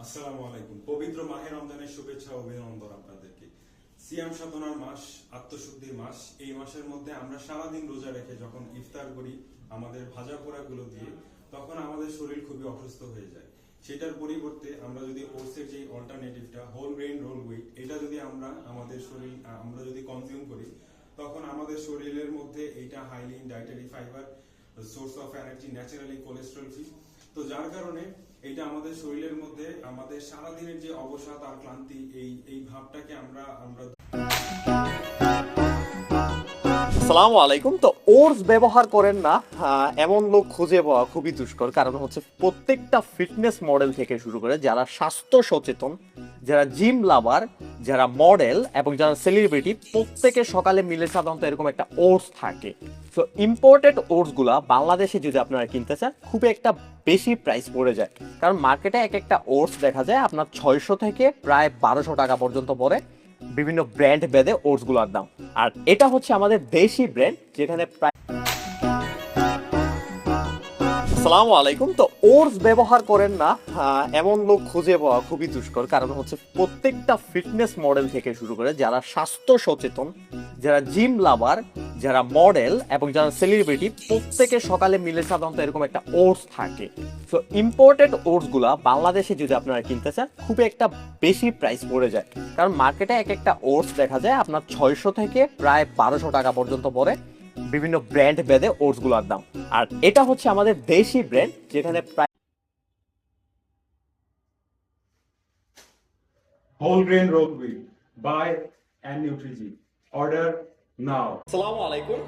আসসালামু আলাইকুম। পবিত্র মাহে রমজানের শুভেচ্ছা ও অভিনন্দন আপনাদেরকে। সিয়াম সাধনার মাস, আত্মশুদ্ধির মাস। এই মাসের মধ্যে আমরা সারাদিন রোজা রেখে যখন ইফতার করি আমাদের ভাজা পোড়াগুলো দিয়ে, তখন আমাদের শরীর খুবই অসুস্থ হয়ে যায়। সেটার পরিবর্তে আমরা যদি ওটসের যে অল্টারনেটিভটা হোল গ্রেইন রোল হুইট, এটা যদি আমরা যদি কনজিউম করি, তখন আমাদের শরীরের মধ্যে এইটা highly in dietary fibre, source of energy, naturally cholesterol free. তো যার কারণে এটা আমাদের শরীরের মধ্যে আমাদের সারাদিনের যে অবসাদ আর ক্লান্তি, এই ভাবটাকে আমরা আমরা আসসালামু আলাইকুম। তো ওটস ব্যবহার করেন না এমন লোক খুঁজে পাওয়া খুবই দুষ্কর। কারণ হচ্ছে প্রত্যেকটা ফিটনেস মডেল থেকে শুরু করে যারা স্বাস্থ্য সচেতন, যারা জিম লাভার, যারা মডেল এবং যারা সেলিব্রিটি, প্রত্যেকে সকালে মিলে সাধারণত এরকম একটা ওটস থাকে। তো ইম্পোর্টেড ওটসগুলা বাংলাদেশে যদি আপনারা কিনতে চান খুব একটা বেশি প্রাইস পড়ে যায়। কারণ মার্কেটে এক একটা ওটস দেখা যায় আপনার 600 থেকে প্রায় 1200 টাকা পর্যন্ত পড়ে বিভিন্ন ব্র্যান্ড ভেদে ওটসগুলোর দাম। আর এটা হচ্ছে আমাদের দেশি ব্র্যান্ড, যেখানে প্রায় আসসালামু আলাইকুম। তো ওটস ব্যবহার করেন না এমন লোক খুঁজে পাওয়া খুবই দুষ্কর। কারণ হচ্ছে প্রত্যেকটা ফিটনেস মডেল থেকে শুরু করে যারা স্বাস্থ্য সচেতন, যারা জিম লাভার, যারা মডেল এবং যারা সেলিব্রিটি, প্রত্যেকে সকালে মিলে সাধারণত এরকম একটা ওটস থাকে। তো ইম্পোর্টেড ওটসগুলা বাংলাদেশে যদি আপনারা কিনতে চান খুব একটা বেশি প্রাইস পড়ে যায়। কারণ মার্কেটে এক একটা ওটস দেখা যায় আপনার 600 থেকে প্রায় 1200 টাকা পর্যন্ত পড়ে বিভিন্ন ব্র্যান্ড ভেদে ওটসগুলোর দাম। আর এটা হচ্ছে আমাদের দেশি ব্র্যান্ড, যেখানে প্রায় whole grain roll wheat by and নিউট্রিজি। Order now. আসসালামু আলাইকুম।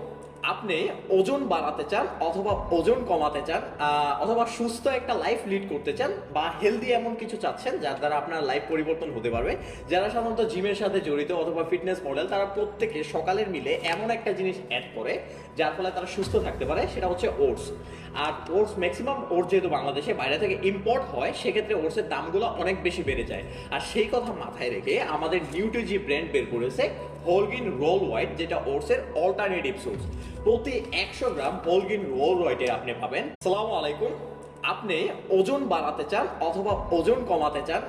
আপনি ওজন বাড়াতে চান অথবা ওজন কমাতে চান, অথবা সুস্থ একটা লাইফ লিড করতে চান, বা হেলদি এমন কিছু চাচ্ছেন যার দ্বারা আপনার লাইফ পরিবর্তন হতে পারবে। যারা সাধারণত জিমের সাথে জড়িত অথবা ফিটনেস মডেল, তারা প্রত্যেকে সকালের মিলে এমন একটা জিনিস অ্যাড করে যার ফলে তারা সুস্থ থাকতে পারে, সেটা হচ্ছে ওটস। আর ওটস ম্যাক্সিমাম ওটস যেহেতু বাংলাদেশে বাইরে থেকে ইম্পোর্ট হয়, সেক্ষেত্রে ওটসের দামগুলো অনেক বেশি বেড়ে যায়। আর সেই কথা মাথায় রেখে আমাদের নিউট্রিজি ব্র্যান্ড বের করেছে হোলগ্রিন রোল হোয়াইট, যেটা ওটসের অল্টারনেটিভ সোর্স। প্রতি 100 গ্রাম হোলগ্রিন রোল হোয়াইটে আপনি পাবেন। আসসালামু আলাইকুম। আপনি ওজন বাড়াতে চান অথবা ওজন কমাতে চান,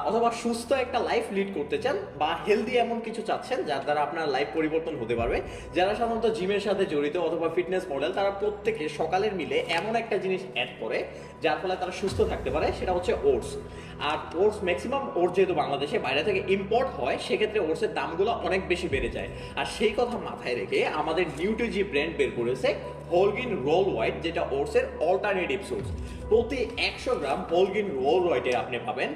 অথবা সুস্থ একটা লাইফ লিড করতে চান, বা হেলদি এমন কিছু চাচ্ছেন যার দ্বারা আপনার লাইফ পরিবর্তন হতে পারবে। যারা সাধারণত জিমের সাথে জড়িত অথবা ফিটনেস মডেল, তারা প্রত্যেকে সকালের মিলে এমন একটা জিনিস অ্যাড করে যার ফলে তারা সুস্থ থাকতে পারে, সেটা হচ্ছে ওটস। আর ওটস ম্যাক্সিমাম ওটস যেহেতু বাংলাদেশে বাইরে থেকে ইম্পোর্ট হয়, সেক্ষেত্রে ওটসের দামগুলো অনেক বেশি বেড়ে যায়। আর সেই কথা মাথায় রেখে আমাদের নিউট্রিজি ব্র্যান্ড বের করেছে হোলগ্রিন রোল হোয়াইট, যেটা ওটসের অল্টারনেটিভ সোর্স। প্রতি 100 গ্রাম হোলগ্রিন রোল হোয়াইটে আপনি পাবেন